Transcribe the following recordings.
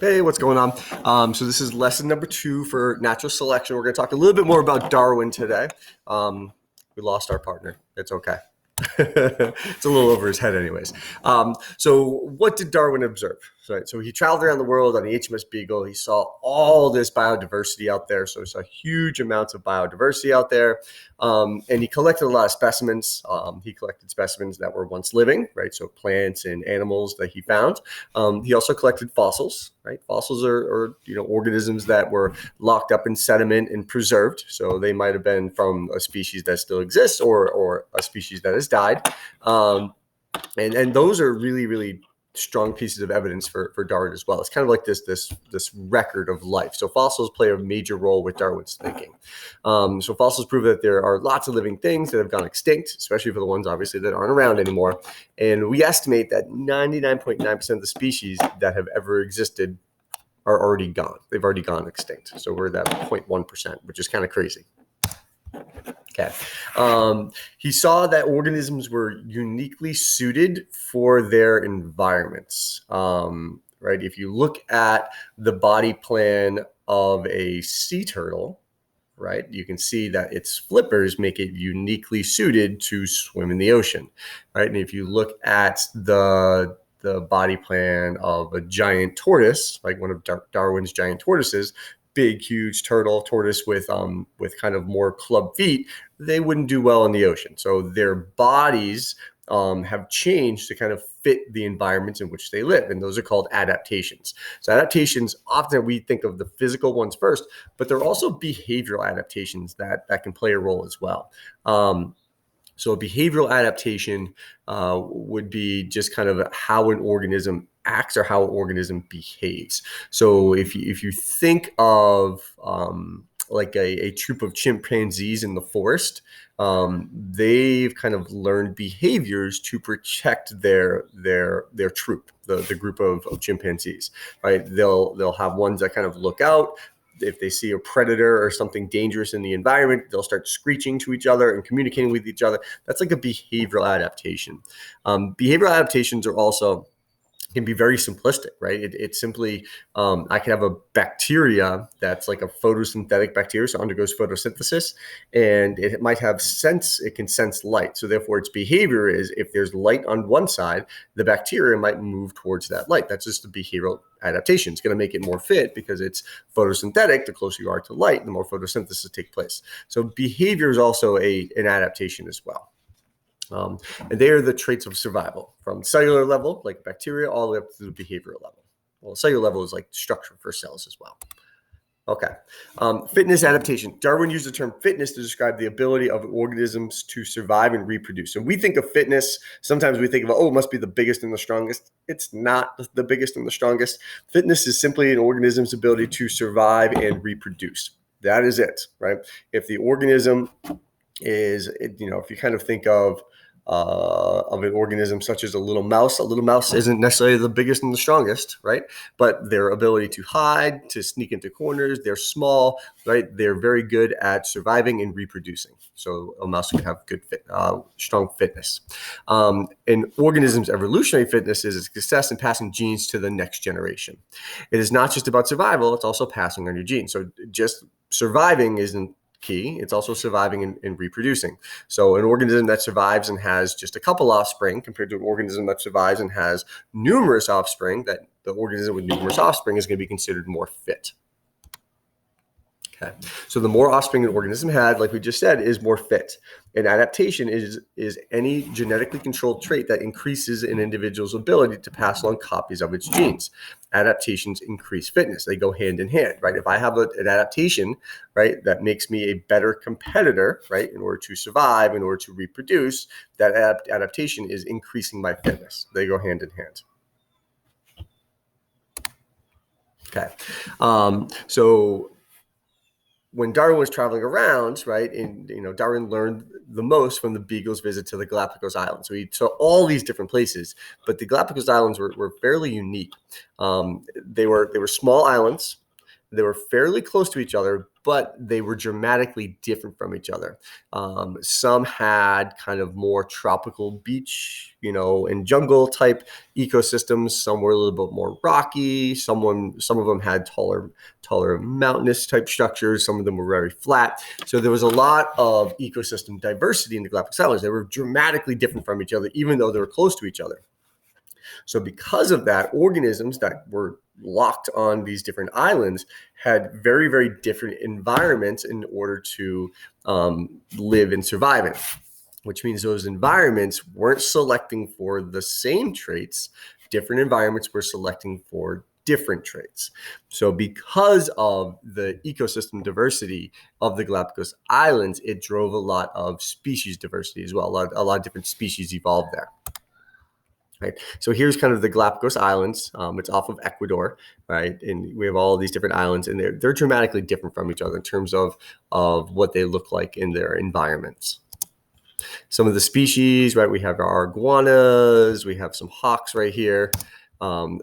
Hey, what's going on? So this is lesson number 2 for natural selection. We're going to talk a little bit more about Darwin today. We lost our partner. It's okay. It's a little over his head anyways. So what did Darwin observe? Right. So he traveled around the world on the HMS Beagle. He saw all this biodiversity out there. So he saw huge amounts of biodiversity out there. And he collected a lot of specimens. He collected specimens that were once living, right? So plants and animals that he found. He also collected fossils, right? Fossils are organisms that were locked up in sediment and preserved. So they might have been from a species that still exists or a species that has died. And those are really, really strong pieces of evidence for Darwin as well. It's kind of like this record of life. So fossils play a major role with Darwin's thinking. So fossils prove that there are lots of living things that have gone extinct, especially for the ones obviously that aren't around anymore. And we estimate that 99.9% of the species that have ever existed are already gone. They've already gone extinct. So we're that 0.1%, which is kind of crazy. Okay. He saw that organisms were uniquely suited for their environments. Right. If you look at the body plan of a sea turtle, right, you can see that its flippers make it uniquely suited to swim in the ocean. Right. And if you look at the body plan of a giant tortoise, like one of Darwin's giant tortoises, big, huge tortoise with kind of more club feet, they wouldn't do well in the ocean. So their bodies have changed to kind of fit the environments in which they live. And those are called adaptations. So adaptations, often we think of the physical ones first, but there are also behavioral adaptations that can play a role as well. So a behavioral adaptation would be just kind of how an organism acts or how an organism behaves. So if you think of like a troop of chimpanzees in the forest, they've kind of learned behaviors to protect their troop, the group of chimpanzees, right? They'll have ones that kind of look out. If they see a predator or something dangerous in the environment, they'll start screeching to each other and communicating with each other. That's like a behavioral adaptation. Behavioral adaptations are also can be very simplistic, right? It's simply, I can have a bacteria that's like a photosynthetic bacteria, so undergoes photosynthesis, and it might have sense, it can sense light. So therefore its behavior is if there's light on one side, the bacteria might move towards that light. That's just a behavioral adaptation. It's going to make it more fit because it's photosynthetic. The closer you are to light, the more photosynthesis takes place. So behavior is also an adaptation as well. And they are the traits of survival from cellular level, like bacteria, all the way up to the behavioral level. Well, cellular level is like structure for cells as well. Okay. Fitness adaptation. Darwin used the term fitness to describe the ability of organisms to survive and reproduce. So we think of fitness, sometimes we think of, it must be the biggest and the strongest. It's not the biggest and the strongest. Fitness is simply an organism's ability to survive and reproduce. That is it, right? If the organism is, if you kind of think of an organism such as a little mouse isn't necessarily the biggest and the strongest, right? But their ability to hide, to sneak into corners, they're small, right? They're very good at surviving and reproducing. So a mouse can have good strong fitness. An organism's evolutionary fitness is its success in passing genes to the next generation. It is not just about survival, it's also passing on your genes. So just surviving isn't key. It's also surviving and reproducing. So an organism that survives and has just a couple offspring compared to an organism that survives and has numerous offspring, that the organism with numerous offspring is going to be considered more fit. Okay. So the more offspring an organism had, like we just said, is more fit. And adaptation is any genetically controlled trait that increases an individual's ability to pass along copies of its genes. Adaptations increase fitness. They go hand in hand, right? If I have an adaptation, right, that makes me a better competitor, right, in order to survive, in order to reproduce, that adaptation is increasing my fitness. They go hand in hand. Okay. So when Darwin was traveling around, right, and Darwin learned the most from the Beagle's visit to the Galapagos Islands. So he saw all these different places, but the Galapagos Islands were fairly unique. They were small islands They were fairly close to each other, but they were dramatically different from each other. Some had kind of more tropical beach, and jungle type ecosystems. Some were a little bit more rocky. Some of them had taller mountainous type structures. Some of them were very flat. So there was a lot of ecosystem diversity in the Galapagos Islands. They were dramatically different from each other, even though they were close to each other. So because of that, organisms that were locked on these different islands had very, very different environments in order to live and survive in, which means those environments weren't selecting for the same traits. Different environments were selecting for different traits. So because of the ecosystem diversity of the Galapagos Islands, it drove a lot of species diversity as well. A lot of different species evolved there. Right. So here's kind of the Galapagos Islands. It's off of Ecuador, right? And we have all these different islands, and they're dramatically different from each other in terms of what they look like in their environments. Some of the species, right? We have our iguanas, we have some hawks right here.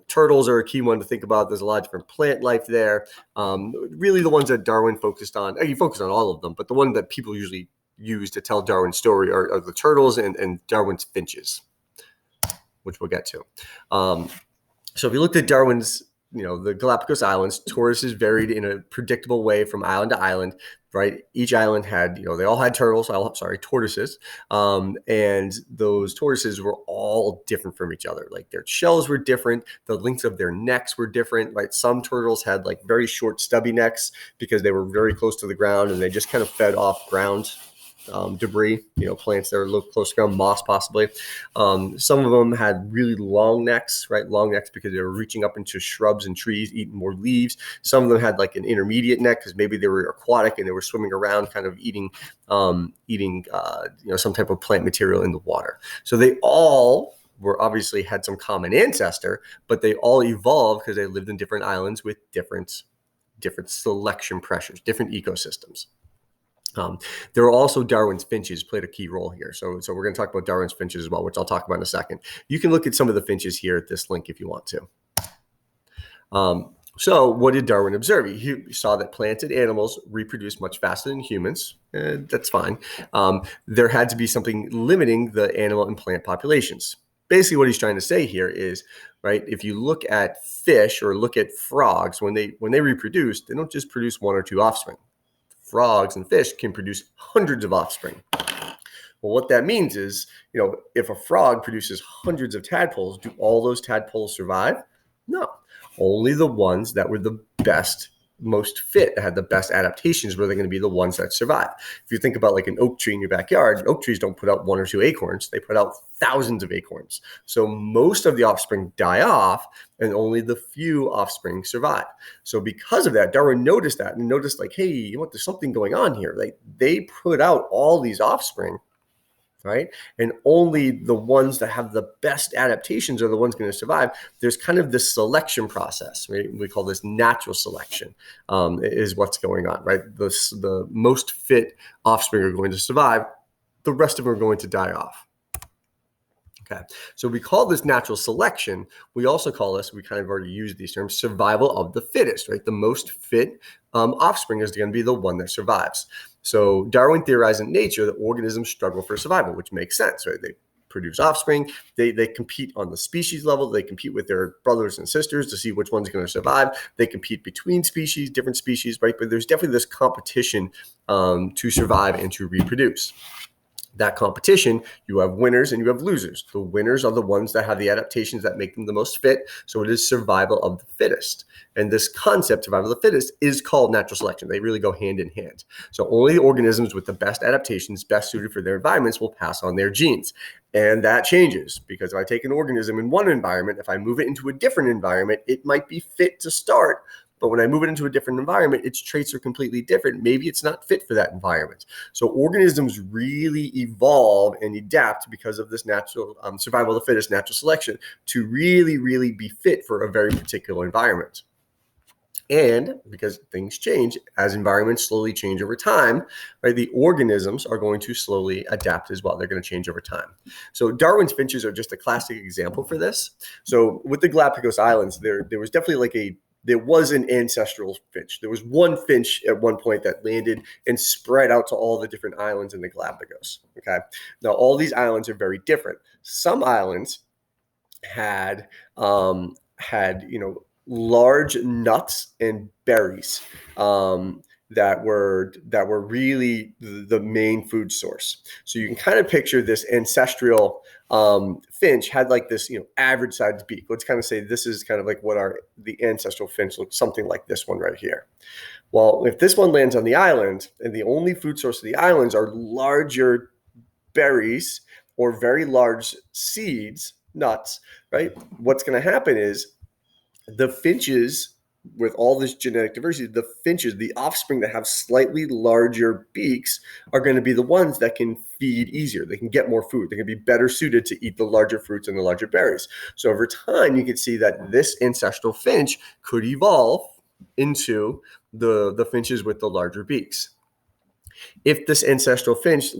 Turtles are a key one to think about. There's a lot of different plant life there. Really the ones that Darwin focused on, he focused on all of them, but the one that people usually use to tell Darwin's story are the turtles and Darwin's finches, which we'll get to. So if you looked at Darwin's, the Galapagos Islands, tortoises varied in a predictable way from island to island, right? Each island had, they all had tortoises. And those tortoises were all different from each other. Like their shells were different. The lengths of their necks were different, right? Some turtles had like very short stubby necks because they were very close to the ground and they just kind of fed off ground debris, plants that are a little close to ground, moss possibly. Some of them had really long necks, right? Long necks because they were reaching up into shrubs and trees, eating more leaves. Some of them had like an intermediate neck because maybe they were aquatic and they were swimming around, kind of eating some type of plant material in the water. So they all were obviously had some common ancestor, but they all evolved because they lived in different islands with different selection pressures, different ecosystems. There are also Darwin's finches played a key role here. So we're going to talk about Darwin's finches as well, which I'll talk about in a second. You can look at some of the finches here at this link if you want to. So what did Darwin observe? He saw that plants and animals reproduce much faster than humans. That's fine. There had to be something limiting the animal and plant populations. Basically what he's trying to say here is, right, if you look at fish or look at frogs, when they reproduce, they don't just produce one or two offspring. Frogs and fish can produce hundreds of offspring. Well, what that means is, if a frog produces hundreds of tadpoles, do all those tadpoles survive? No. Only the ones that were the best, most fit, that had the best adaptations were they going to be the ones that survive. If you think about like an oak tree in your backyard, oak trees don't put out one or two acorns. They put out thousands of acorns. So most of the offspring die off and only the few offspring survive. So because of that, Darwin noticed that and noticed like, hey, there's something going on here. Like they put out all these offspring, right? And only the ones that have the best adaptations are the ones going to survive. There's kind of this selection process, right? We call this natural selection, is what's going on, right? The most fit offspring are going to survive. The rest of them are going to die off. Okay, so we call this natural selection. We also call this, we kind of already used these terms, survival of the fittest, right? The most fit offspring is going to be the one that survives. So Darwin theorized in nature that organisms struggle for survival, which makes sense, right? They produce offspring. They compete on the species level. They compete with their brothers and sisters to see which one's going to survive. They compete between species, different species, right? But there's definitely this competition to survive and to reproduce. That competition, you have winners and you have losers. The winners are the ones that have the adaptations that make them the most fit. So it is survival of the fittest. And this concept, survival of the fittest, is called natural selection. They really go hand in hand. So only the organisms with the best adaptations, best suited for their environments, will pass on their genes. And that changes because if I take an organism in one environment, if I move it into a different environment, it might be fit to start. But when I move it into a different environment, its traits are completely different. Maybe it's not fit for that environment. So organisms really evolve and adapt because of this natural survival of the fittest, natural selection, to really, really be fit for a very particular environment. And because things change, as environments slowly change over time, right, the organisms are going to slowly adapt as well. They're going to change over time. So Darwin's finches are just a classic example for this. So with the Galapagos Islands, there was definitely like a there was an ancestral finch. There was one finch at one point that landed and spread out to all the different islands in the Galapagos. Okay. Now, all these islands are very different. Some islands had large nuts and berries that were really the main food source. So you can kind of picture this ancestral finch had like this average sized beak. Let's kind of say this is kind of like what the ancestral finch looks something like this one right here. Well, if this one lands on the island and the only food source of the islands are larger berries or very large seeds, nuts, right? What's going to happen is the finches, with all this genetic diversity, the finches, the offspring that have slightly larger beaks, are going to be the ones that can feed easier. They can get more food. They can be better suited to eat the larger fruits and the larger berries. So over time, you can see that this ancestral finch could evolve into the finches with the larger beaks. If this ancestral finch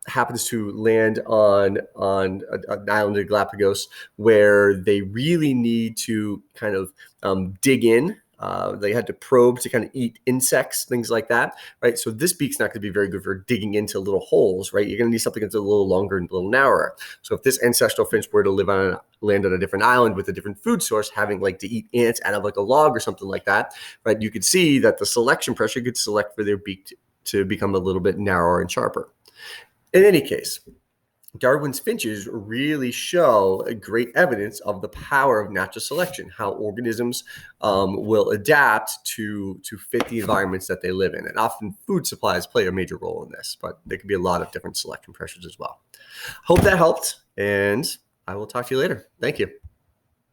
happens to land on an island of Galapagos where they really need to kind of dig in. They had to probe to kind of eat insects, things like that, right? So this beak's not going to be very good for digging into little holes, right? You're going to need something that's a little longer and a little narrower. So if this ancestral finch were to land on a different island with a different food source, having like to eat ants out of like a log or something like that, right? You could see that the selection pressure could select for their beak to become a little bit narrower and sharper. In any case, Darwin's finches really show a great evidence of the power of natural selection, how organisms will adapt to fit the environments that they live in. And often food supplies play a major role in this, but there can be a lot of different selection pressures as well. Hope that helped, and I will talk to you later. Thank you.